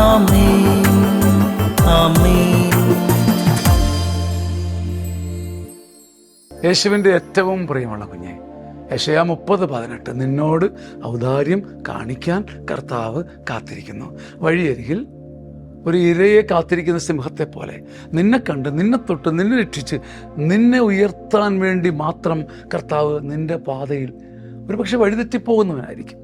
ആമേൻ ആമേൻ. യേശുവിൻ്റെ ഏറ്റവും പ്രിയമുള്ള കുഞ്ഞെ, യെശയ്യാ 30:18, നിന്നോട് ഔദാര്യം കാണിക്കാൻ കർത്താവ് കാത്തിരിക്കുന്നു. വഴിയരികിൽ ഒരു ഇരയെ കാത്തിരിക്കുന്ന സിംഹത്തെ പോലെ നിന്നെ കണ്ട്, നിന്നെ തൊട്ട്, നിന്നെ രക്ഷിച്ച്, നിന്നെ ഉയർത്താൻ വേണ്ടി മാത്രം കർത്താവ് നിൻ്റെ പാതയിൽ ഒരുപക്ഷെ വഴിതെറ്റിപ്പോകുന്നവനായിരിക്കും,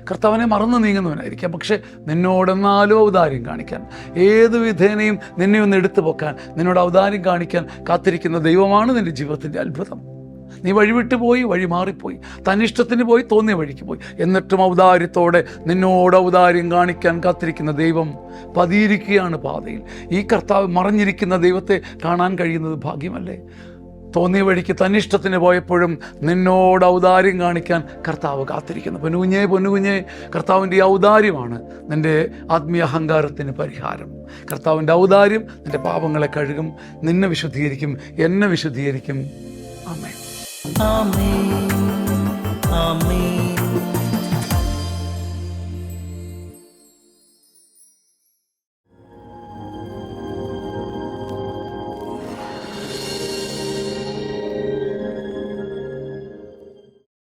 കർത്താവിനെ മറന്നു നീങ്ങുന്നവനായിരിക്കാം. പക്ഷേ നിന്നോടെന്നാലും ഔദാര്യം കാണിക്കാൻ, ഏത് വിധേനയും നിന്നെ ഒന്ന് എടുത്തു പൊക്കാൻ, നിന്നോട് ഔദാര്യം കാണിക്കാൻ കാത്തിരിക്കുന്ന ദൈവമാണ് നിൻ്റെ ജീവിതത്തിൻ്റെ അത്ഭുതം. നീ വഴിവിട്ട് പോയി, വഴി മാറിപ്പോയി, തന്നിഷ്ടത്തിന് പോയി, തോന്നിയ വഴിക്ക് പോയി, എന്നിട്ടും ഔദാര്യത്തോടെ നിന്നോട് ഔദാര്യം കാണിക്കാൻ കാത്തിരിക്കുന്ന ദൈവം പതിയിരിക്കുകയാണ് പാതയിൽ. ഈ കർത്താവ് മറഞ്ഞിരിക്കുന്ന ദൈവത്തെ കാണാൻ കഴിയുന്നത് ഭാഗ്യമല്ലേ? തോന്നിയ വഴിക്ക് തന്നിഷ്ടത്തിന് പോയപ്പോഴും നിന്നോട് ഔദാര്യം കാണിക്കാൻ കർത്താവ് കാത്തിരിക്കുന്നു. പൊന്നുകുഞ്ഞേ, കർത്താവിൻ്റെ ഈ ഔദാര്യമാണ് നിൻ്റെ ആത്മീയ അഹങ്കാരത്തിന് പരിഹാരം. കർത്താവിൻ്റെ ഔദാര്യം നിൻ്റെ പാപങ്ങളെ കഴുകും, നിന്നെ വിശുദ്ധീകരിക്കും, എന്നെ വിശുദ്ധീകരിക്കും. ആമേൻ ആമേൻ ആമേൻ.